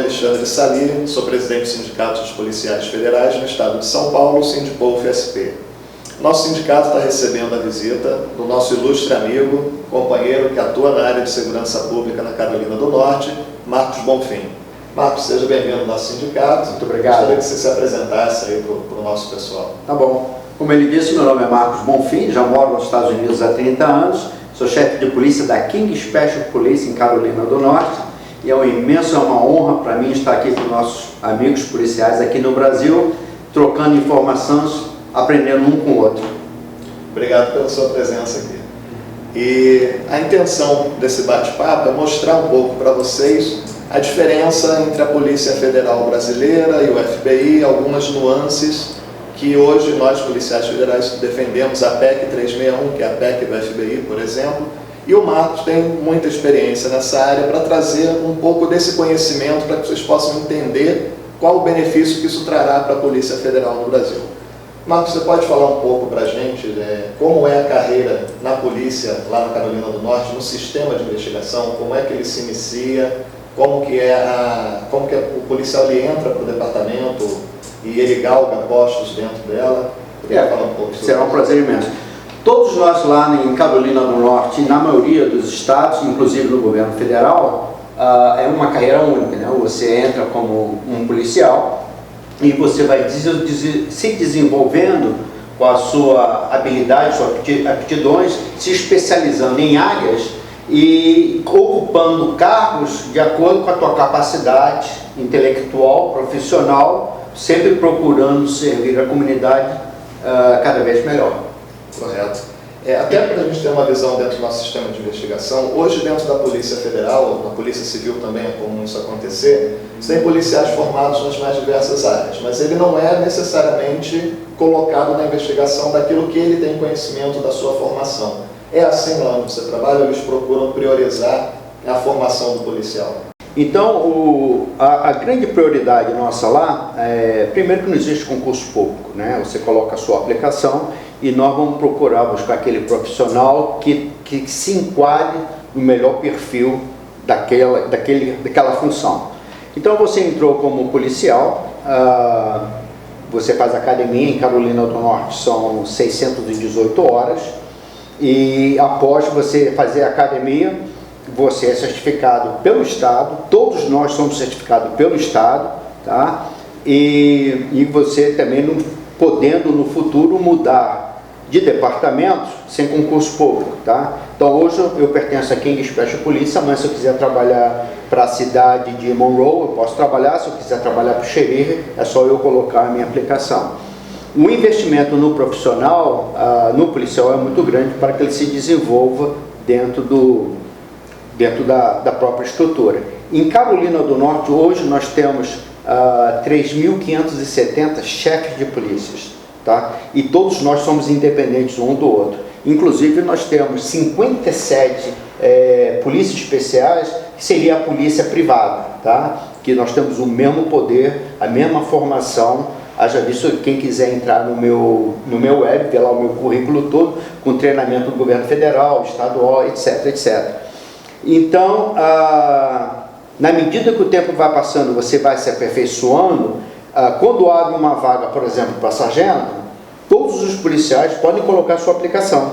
Alexandre Sali, sou presidente do Sindicato dos Policiais Federais no estado de São Paulo, o Sindipolf-SP. Nosso sindicato está recebendo a visita do nosso ilustre amigo, companheiro que atua na área de segurança pública na Carolina do Norte, Marcos Bonfim. Marcos, seja bem-vindo ao nosso sindicato. Muito obrigado. Gostaria que você se apresentasse aí para o nosso pessoal. Tá bom. Como ele disse, meu nome é Marcos Bonfim, já moro nos Estados Unidos há 30 anos, sou chefe de polícia da King Special Police em Carolina do Norte e é uma honra para mim estar aqui com nossos amigos policiais aqui no Brasil, trocando informações, aprendendo um com o outro. Obrigado pela sua presença aqui. E a intenção desse bate-papo é mostrar um pouco para vocês a diferença entre a Polícia Federal Brasileira e o FBI, algumas nuances que hoje nós, policiais federais, defendemos, a PEC 361, que é a PEC do FBI, por exemplo, e o Marcos tem muita experiência nessa área para trazer um pouco desse conhecimento para que vocês possam entender qual o benefício que isso trará para a Polícia Federal no Brasil. Marcos, você pode falar um pouco para a gente como é a carreira na polícia lá na Carolina do Norte, no sistema de investigação, como é que ele se inicia, como que o policial ele entra para o departamento e ele galga postos dentro dela? Falar um pouco sobre será um prazer imenso. Todos nós lá em Carolina do Norte, na maioria dos estados, inclusive no governo federal, é uma carreira única, né? Você entra como um policial e você vai se desenvolvendo com a sua habilidade, suas aptidões, se especializando em áreas e ocupando cargos de acordo com a tua capacidade intelectual, profissional, sempre procurando servir a comunidade cada vez melhor. Correto. Até para a gente ter uma visão dentro do nosso sistema de investigação, hoje dentro da Polícia Federal, na Polícia Civil também é comum isso acontecer, você tem policiais formados nas mais diversas áreas, mas ele não é necessariamente colocado na investigação daquilo que ele tem conhecimento da sua formação. É assim lá onde você trabalha, eles procuram priorizar a formação do policial. Então, a grande prioridade nossa lá primeiro que não existe concurso público, né? Você coloca a sua aplicação e nós vamos procurar buscar aquele profissional que se enquadre no melhor perfil daquela função. Então, você entrou como policial, você faz academia em Carolina do Norte, são 618 horas, e após você fazer a academia, você é certificado pelo Estado, todos nós somos certificados pelo Estado, tá? E você também podendo no futuro mudar de departamento sem concurso público, tá? Então hoje eu pertenço a King Special Police, mas se eu quiser trabalhar para a cidade de Monroe, eu posso trabalhar, se eu quiser trabalhar para o xerife, é só eu colocar a minha aplicação. O investimento no profissional, no policial é muito grande para que ele se desenvolva dentro da própria estrutura. Em Carolina do Norte, hoje nós temos 3.570 chefes de polícias, tá? E todos nós somos independentes um do outro. Inclusive, nós temos 57 polícias especiais, que seria a polícia privada, tá? Que nós temos o mesmo poder, a mesma formação. Haja visto quem quiser entrar no meu web, ver lá o meu currículo todo, com treinamento do governo federal, estadual, etc, etc. Então, na medida que o tempo vai passando, você vai se aperfeiçoando, quando abre uma vaga, por exemplo, para sargento, todos os policiais podem colocar sua aplicação.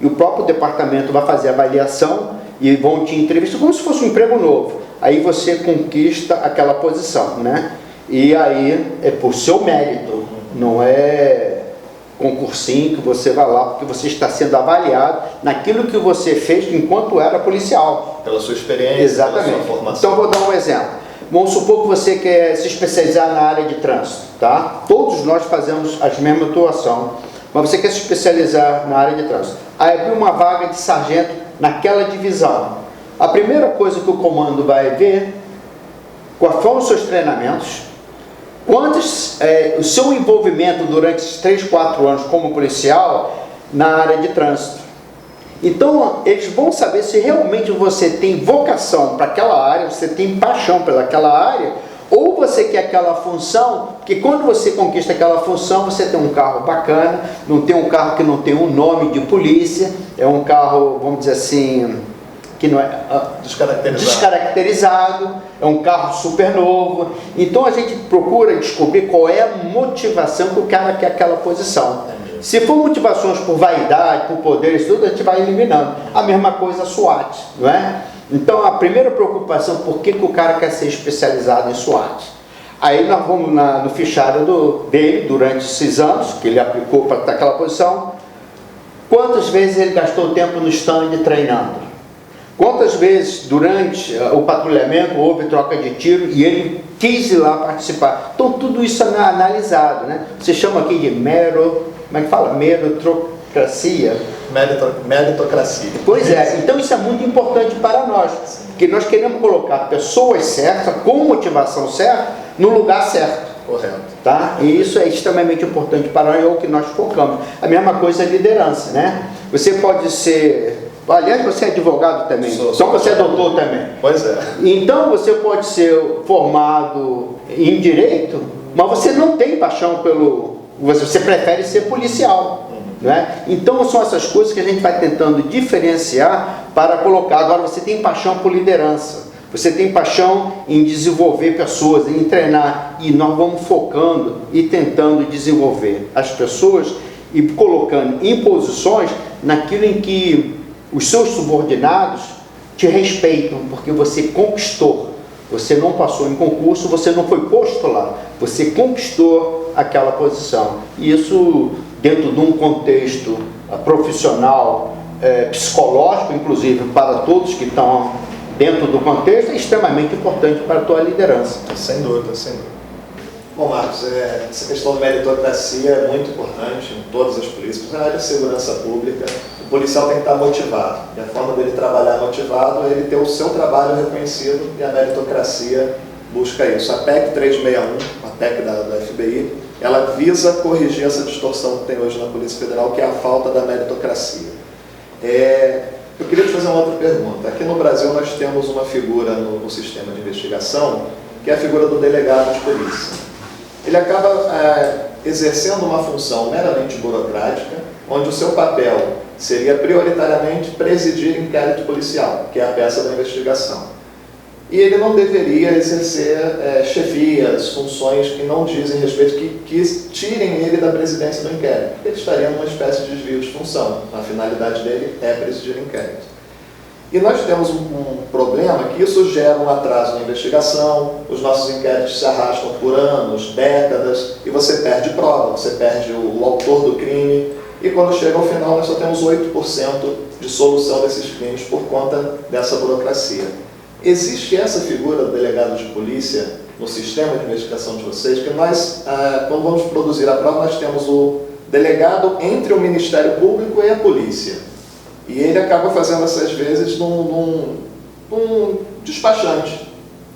E o próprio departamento vai fazer a avaliação e vão te entrevistar como se fosse um emprego novo. Aí você conquista aquela posição, né? E aí é por seu mérito, não é concursinho que você vai lá, porque você está sendo avaliado naquilo que você fez enquanto era policial. Pela sua experiência, exatamente, pela sua formação. Então vou dar um exemplo. Vamos supor que você quer se especializar na área de trânsito, tá? Todos nós fazemos a mesma atuação, mas você quer se especializar na área de trânsito. Aí abriu uma vaga de sargento naquela divisão. A primeira coisa que o comando vai ver, quais foram os seus treinamentos, o seu envolvimento durante esses 3, 4 anos como policial na área de trânsito. Então, eles vão saber se realmente você tem vocação para aquela área, você tem paixão pelaquela área, ou você quer aquela função, que quando você conquista aquela função, você tem um carro bacana, não tem um carro que não tem um nome de polícia, é um carro, vamos dizer assim, que não é descaracterizado, é um carro super novo. Então a gente procura descobrir qual é a motivação que o cara quer aquela posição. Se for motivações por vaidade, por poder, isso tudo, a gente vai eliminando. A mesma coisa a SWAT, não é? Então a primeira preocupação, por que o cara quer ser especializado em SWAT? Aí nós vamos no fichário dele, durante esses anos, que ele aplicou para estar naquela posição, quantas vezes ele gastou tempo no stand treinando? Quantas vezes durante o patrulhamento houve troca de tiro e ele quis ir lá participar? Então tudo isso é analisado, né? Você chama aqui de meritocracia. Meritocracia. Pois é, então isso é muito importante para nós, porque nós queremos colocar pessoas certas, com motivação certa, no lugar certo. Correto. Tá? E isso é extremamente importante para nós, é o que nós focamos. A mesma coisa é liderança, né? Você pode ser... Aliás, você é advogado também, só você é doutor também. Pois é. Então você pode ser formado em direito, mas você não tem paixão pelo... Você prefere ser policial. Né? Então são essas coisas que a gente vai tentando diferenciar para colocar. Agora você tem paixão por liderança, você tem paixão em desenvolver pessoas, em treinar, e nós vamos focando e tentando desenvolver as pessoas e colocando em posições naquilo em que os seus subordinados te respeitam, porque você conquistou. Você não passou em concurso, você não foi posto lá, você conquistou aquela posição. E isso, dentro de um contexto profissional, psicológico, inclusive, para todos que estão dentro do contexto, é extremamente importante para a tua liderança. Sem dúvida, sem dúvida. Bom, Marcos, essa questão de meritocracia é muito importante em todas as polícias, na área de segurança pública. O policial tem que estar motivado, e a forma dele trabalhar motivado é ele ter o seu trabalho reconhecido, e a meritocracia busca isso. A PEC 361, a PEC da FBI, ela visa corrigir essa distorção que tem hoje na Polícia Federal, que é a falta da meritocracia. Eu queria te fazer uma outra pergunta. Aqui no Brasil nós temos uma figura no sistema de investigação, que é a figura do delegado de polícia. Ele acaba exercendo uma função meramente burocrática, onde o seu papel seria prioritariamente presidir inquérito policial, que é a peça da investigação. E ele não deveria exercer chefias, funções que não dizem respeito, que tirem ele da presidência do inquérito. Ele estaria numa espécie de desvio de função. A finalidade dele é presidir o inquérito. E nós temos um problema que isso gera um atraso na investigação, os nossos inquéritos se arrastam por anos, décadas, e você perde prova, você perde o autor do crime, e quando chega ao final nós só temos 8% de solução desses crimes por conta dessa burocracia. Existe essa figura do delegado de polícia no sistema de investigação de vocês, que nós, quando vamos produzir a prova, nós temos o delegado entre o Ministério Público e a polícia. E ele acaba fazendo essas vezes um despachante,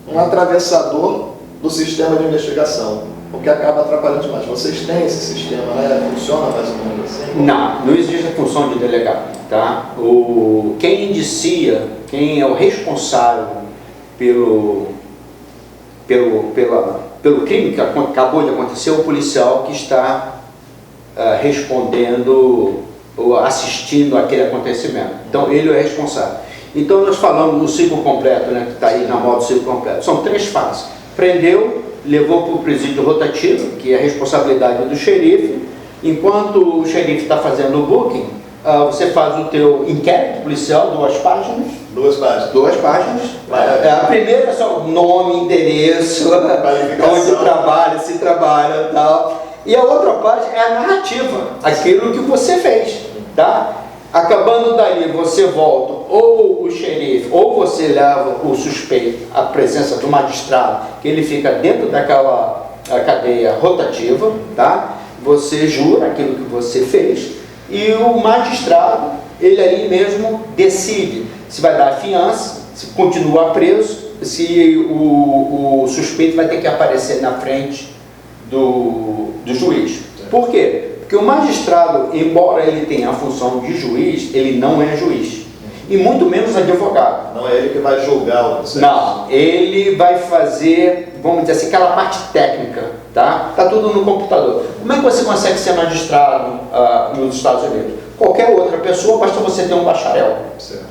um atravessador do sistema de investigação, o que acaba atrapalhando demais. Vocês têm esse sistema, né? Funciona mais ou menos assim? Não existe a função de delegado. Tá? Quem indicia, quem é o responsável pelo crime que acabou de acontecer, é o policial que está respondendo ou assistindo aquele acontecimento. Então ele é o responsável. Então nós falamos do ciclo completo, né, que está aí na moda do ciclo completo. São 3 fases. Prendeu, levou para o presídio rotativo, que é a responsabilidade do xerife. Enquanto o xerife está fazendo o booking, você faz o teu inquérito policial, 2 páginas. 2 páginas. 2 páginas. A primeira é só nome, endereço, onde trabalha, se trabalha e tal. E a outra parte é a narrativa, aquilo que você fez, tá? Acabando dali, você volta, ou o xerife, ou você leva o suspeito à presença do magistrado, que ele fica dentro daquela cadeia rotativa, tá? Você jura aquilo que você fez, e o magistrado, ele ali mesmo decide se vai dar fiança, se continua preso, se o suspeito vai ter que aparecer na frente do juiz. Por quê? Porque o magistrado, embora ele tenha a função de juiz, ele não é juiz. E muito menos advogado. Não é ele que vai julgar o processo. Não, ele vai fazer, vamos dizer assim, aquela parte técnica, tá? Tá tudo no computador. Como é que você consegue ser magistrado nos Estados Unidos? Qualquer outra pessoa, basta você ter um bacharel,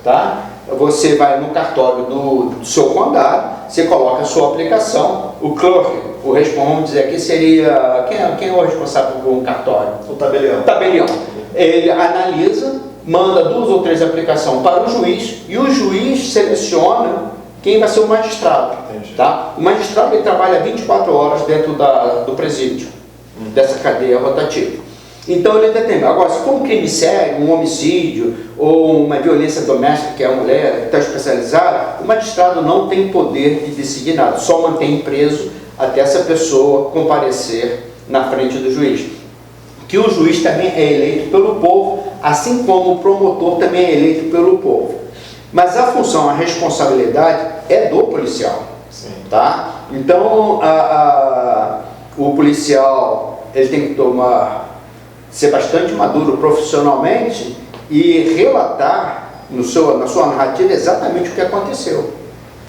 tá? você vai no cartório do seu condado, você coloca a sua aplicação, o clerk, o responsável, vamos dizer aqui, seria, quem é o responsável por um cartório? O tabelião. O tabelião. Ele analisa, manda 2 ou 3 aplicações para o juiz, e o juiz seleciona quem vai ser o magistrado. Tá? O magistrado ele trabalha 24 horas dentro do presídio, dessa cadeia rotativa. Então ele determina. Agora, se for um crime sério, um homicídio ou uma violência doméstica, que é a mulher que está especializada, o magistrado não tem poder de decidir nada, só mantém preso até essa pessoa comparecer na frente do juiz. Que o juiz também é eleito pelo povo, assim como o promotor também é eleito pelo povo. Mas a função, a responsabilidade é do policial. Sim. Tá? Então, o policial ele tem que ser bastante maduro profissionalmente e relatar na sua narrativa exatamente o que aconteceu.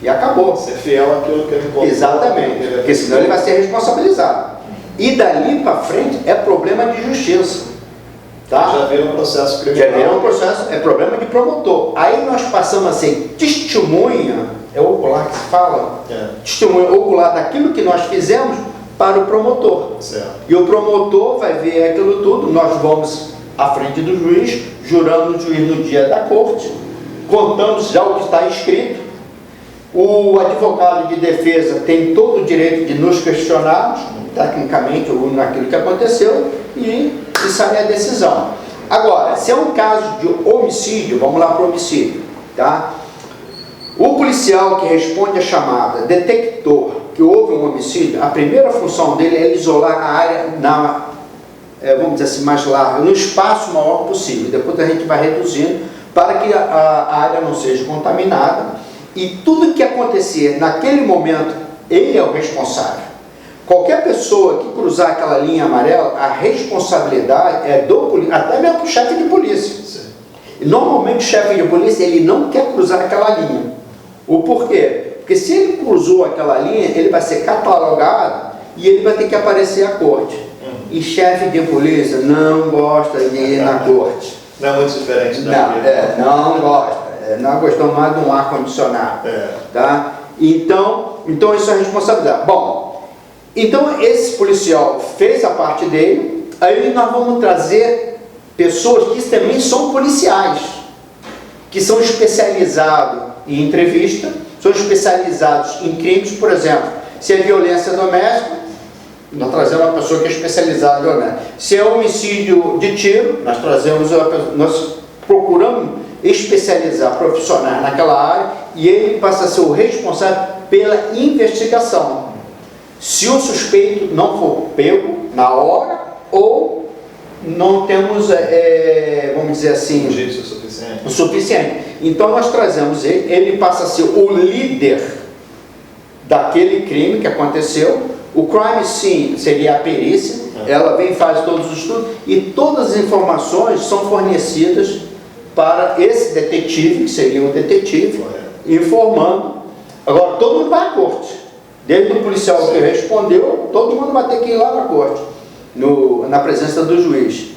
E acabou. Ser fiel àquilo que ele contou. Exatamente, porque senão ele vai ser responsabilizado. E dali para frente é problema de justiça. Tá? Já vira um processo criminal. Já vira um processo, é problema de promotor. Aí nós passamos a ser testemunha, é ocular que se fala? Testemunha ocular daquilo que nós fizemos para o promotor. Certo. E o promotor vai ver aquilo tudo, nós vamos à frente do juiz, jurando o juiz no dia da corte, contamos já o que está escrito. O advogado de defesa tem todo o direito de nos questionarmos, tecnicamente, ou naquilo que aconteceu, e sai a decisão. Agora, se é um caso de homicídio, vamos lá para o homicídio, tá? O policial que responde a chamada, detector que houve um homicídio, a primeira função dele é isolar a área vamos dizer assim, mais larga, no espaço maior possível. Depois a gente vai reduzindo para que a área não seja contaminada, e tudo que acontecer naquele momento, ele é o responsável. Qualquer pessoa que cruzar aquela linha amarela, a responsabilidade é do polícia, até mesmo do chefe de polícia. Sim. E normalmente o chefe de polícia ele não quer cruzar aquela linha. O porquê? Porque se ele cruzou aquela linha, ele vai ser catalogado e ele vai ter que aparecer à corte. E chefe de polícia não gosta de ir na corte. Não é muito diferente da não gosta. Não gostou mais de um ar-condicionado. Tá? Então isso é responsabilidade. Bom, então esse policial fez a parte dele, aí nós vamos trazer pessoas que também são policiais, que são especializados em entrevista, são especializados em crimes, por exemplo, se é violência doméstica, nós trazemos uma pessoa que é especializada em violência. Se é homicídio de tiro, nós procuramos especializar profissionais naquela área e ele passa a ser o responsável pela investigação. Se o suspeito não for pego na hora ou não temos, vamos dizer assim, o suficiente. Então nós trazemos ele passa a ser o líder daquele crime que aconteceu. O crime scene seria a perícia, ela vem e faz todos os estudos e todas as informações são fornecidas para esse detetive, que seria um detetive, informando. Agora todo mundo vai à corte, desde o policial que respondeu, todo mundo vai ter que ir lá na corte, na presença do juiz.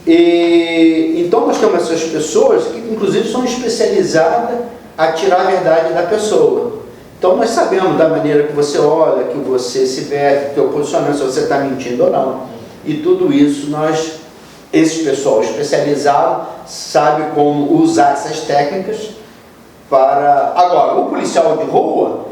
E então nós temos essas pessoas que inclusive são especializadas a tirar a verdade da pessoa. Então nós sabemos da maneira que você olha, que você se veste, que teu posicionamento, se você está mentindo ou não. E tudo isso esse pessoal especializado sabe como usar essas técnicas para... Agora, o policial de rua,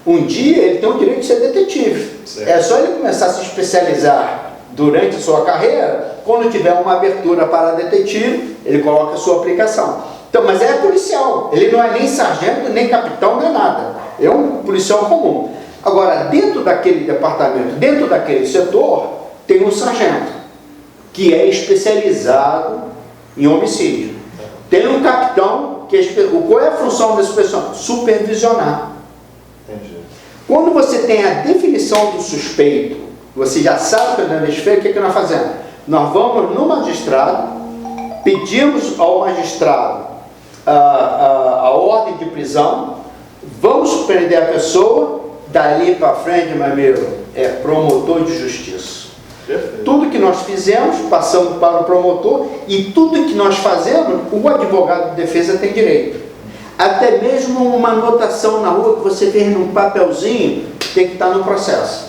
um dia ele tem o direito de ser detetive. Certo. É só ele começar a se especializar durante a sua carreira, quando tiver uma abertura para detetive, ele coloca a sua aplicação. Então, mas é policial, ele não é nem sargento, nem capitão, nem nada. É um policial comum. Agora, dentro daquele departamento, dentro daquele setor, tem um sargento, que é especializado em homicídio. Tem um capitão, qual é a função desse pessoal? Supervisionar. Entendi. Quando você tem a definição do suspeito, você já sabe que é suspeito, o que nós fazemos? Nós vamos no magistrado, pedimos ao magistrado a ordem de prisão, vamos prender a pessoa, dali para frente, meu amigo, é promotor de justiça. Perfeito. Tudo que nós fizemos, passamos para o promotor, e tudo que nós fazemos, o advogado de defesa tem direito. Até mesmo uma anotação na rua que você fez num papelzinho tem que estar no processo.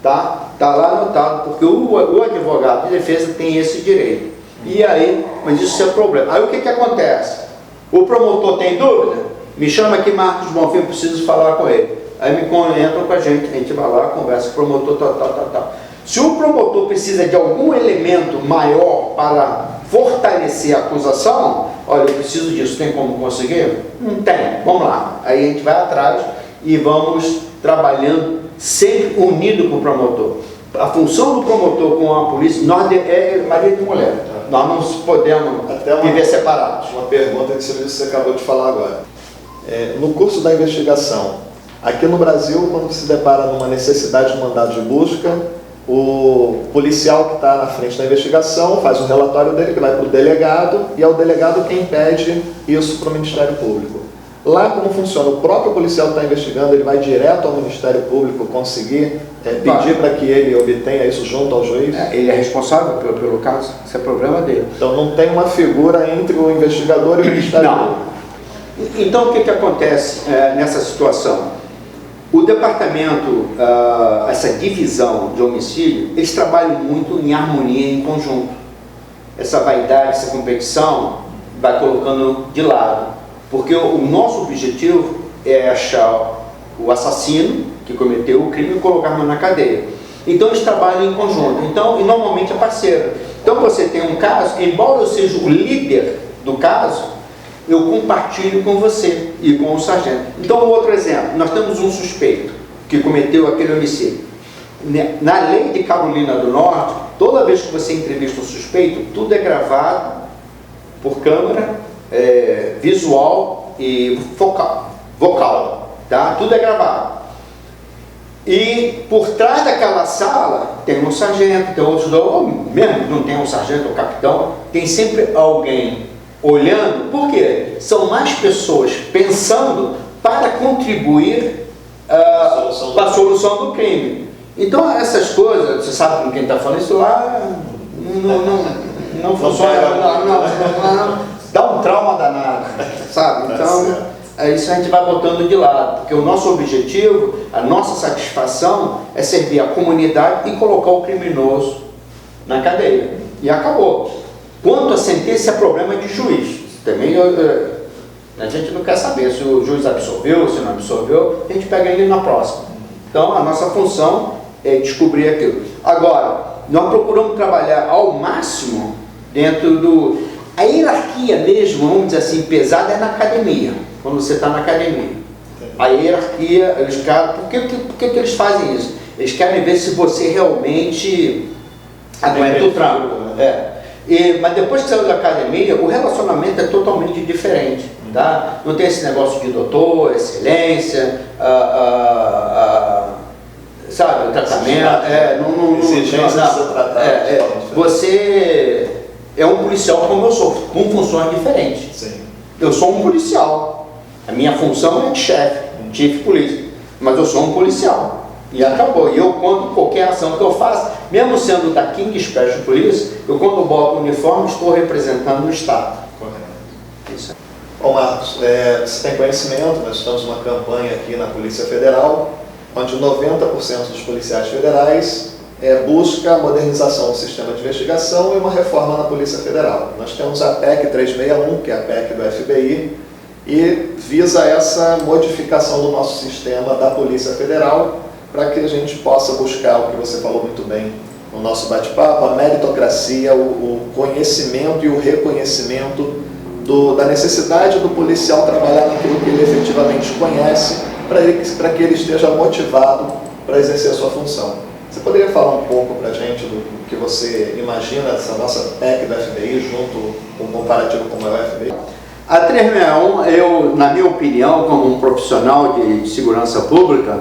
Tá? Tá lá anotado, porque o advogado de defesa tem esse direito. E aí, mas isso é problema. Aí o que acontece? O promotor tem dúvida? Me chama aqui, Marcos Bonfim, eu preciso falar com ele. Aí entram com a gente vai lá, conversa com o promotor, tal. Se o promotor precisa de algum elemento maior para fortalecer a acusação, olha, eu preciso disso, tem como conseguir? Não tem, vamos lá. Aí a gente vai atrás e vamos trabalhando sempre unido com o promotor. A função do promotor com a polícia, nós é marido e mulher. Nós não podemos viver separados. Uma pergunta que você acabou de falar agora. No curso da investigação, aqui no Brasil, quando se depara numa necessidade de mandado de busca, o policial que está na frente da investigação faz um relatório dele que vai para o delegado, e é o delegado quem pede isso para o Ministério Público. Lá, como funciona? O próprio policial que está investigando, ele vai direto ao Ministério Público conseguir pedir para que ele obtenha isso junto ao juiz? Ele é responsável pelo caso, esse é problema dele. Então não tem uma figura entre o investigador e o Ministério Público? Então o que acontece nessa situação? O departamento, essa divisão de homicídio, eles trabalham muito em harmonia, em conjunto. Essa vaidade, essa competição, vai colocando de lado. Porque o nosso objetivo é achar o assassino que cometeu o crime e colocá-lo na cadeia. Então eles trabalham em conjunto. Então, e normalmente é parceiro. Então você tem um caso, embora eu seja o líder do caso, eu compartilho com você e com o sargento. Então, outro exemplo, nós temos um suspeito que cometeu aquele homicídio. Na lei de Carolina do Norte, toda vez que você entrevista um suspeito, tudo é gravado por câmera, visual e vocal, tá? Tudo é gravado. E por trás daquela sala tem um sargento, tem outros, mesmo não tem um sargento ou capitão, tem sempre alguém olhando, porque são mais pessoas pensando para contribuir para a solução do crime. Então essas coisas, você sabe com quem está falando, isso lá não funciona, não, dá um trauma danado, sabe? Então isso a gente vai botando de lado, porque o nosso objetivo, a nossa satisfação é servir a comunidade e colocar o criminoso na cadeia. E acabou. Quanto à sentença, é problema de juiz. Também a gente não quer saber se o juiz absolveu, se não absolveu, a gente pega ele na próxima. Então a nossa função é descobrir aquilo. Agora, nós procuramos trabalhar ao máximo dentro do... A hierarquia mesmo, vamos dizer assim, pesada é na academia, quando você está na academia. A hierarquia, eles querem... Por que eles fazem isso? Eles querem ver se você realmente aguenta o tranco. Mas depois que saiu da academia, o relacionamento é totalmente diferente. Tá? Não tem esse negócio de doutor, excelência, sabe, o tratamento. Você é um policial como eu sou, com funções diferentes. Sim. Eu sou um policial. A minha função é de chefe, chief police, mas eu sou um policial. E acabou. E eu, quando qualquer ação que eu faço, mesmo sendo da King Special Police, eu quando boto o uniforme estou representando o Estado. Correto. Isso. Bom, Marcos, você tem conhecimento, nós estamos numa campanha aqui na Polícia Federal, onde 90% dos policiais federais busca a modernização do sistema de investigação e uma reforma na Polícia Federal. Nós temos a PEC 361, que é a PEC do FBI, e visa essa modificação do nosso sistema da Polícia Federal, para que a gente possa buscar o que você falou muito bem no nosso bate-papo, a meritocracia, o conhecimento e o reconhecimento da necessidade do policial trabalhar naquilo que ele efetivamente conhece, para que ele esteja motivado para exercer a sua função. Você poderia falar um pouco para a gente do que você imagina dessa nossa PEC do FBI junto com um comparativo como é o FBI? A 361, eu, na minha opinião, como um profissional de segurança pública,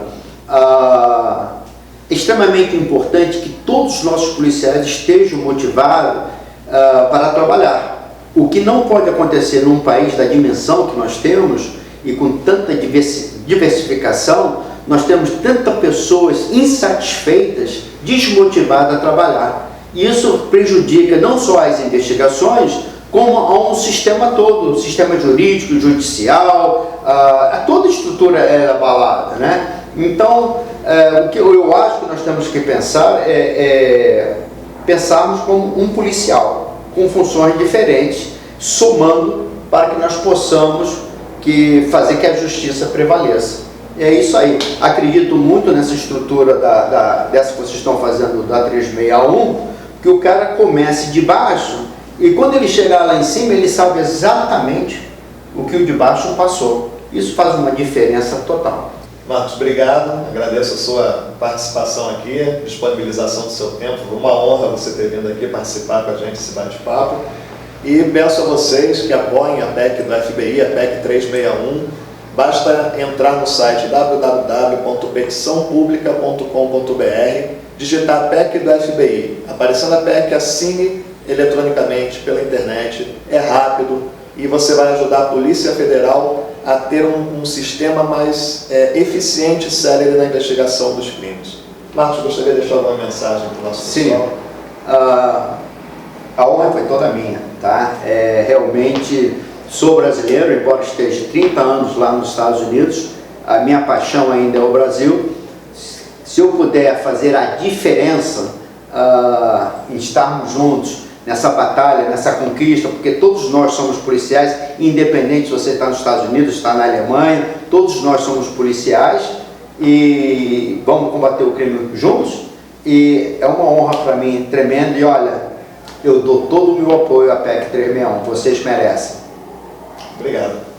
extremamente importante que todos os nossos policiais estejam motivados para trabalhar. O que não pode acontecer num país da dimensão que nós temos e com tanta diversificação, nós temos tantas pessoas insatisfeitas, desmotivadas a trabalhar. E isso prejudica não só as investigações, como a um sistema todo, sistema jurídico, judicial, toda a estrutura é abalada, né? Então, o que eu acho que nós temos que pensar é pensarmos como um policial, com funções diferentes, somando para que nós possamos fazer que a justiça prevaleça. E é isso aí. Acredito muito nessa estrutura dessa que vocês estão fazendo da 361, que o cara comece de baixo e quando ele chegar lá em cima, ele sabe exatamente o que o de baixo passou. Isso faz uma diferença total. Marcos, obrigado. Agradeço a sua participação aqui, disponibilização do seu tempo. Uma honra você ter vindo aqui participar com a gente desse bate-papo. E peço a vocês que apoiem a PEC do FBI, a PEC 361. Basta entrar no site www.petiçãopublica.com.br, digitar PEC do FBI. Aparecendo a PEC, assine eletronicamente pela internet, é rápido e você vai ajudar a Polícia Federal a ter um sistema mais eficiente e célere na investigação dos crimes. Marcos, gostaria de deixar uma mensagem para o nosso pessoal? Sim, a honra foi toda minha, tá? Realmente sou brasileiro, embora esteja 30 anos lá nos Estados Unidos, a minha paixão ainda é o Brasil. Se eu puder fazer a diferença em estarmos juntos nessa batalha, nessa conquista, porque todos nós somos policiais, independente se você está nos Estados Unidos, está na Alemanha, todos nós somos policiais e vamos combater o crime juntos. E é uma honra para mim tremenda e olha, eu dou todo o meu apoio à PEC 361, vocês merecem. Obrigado.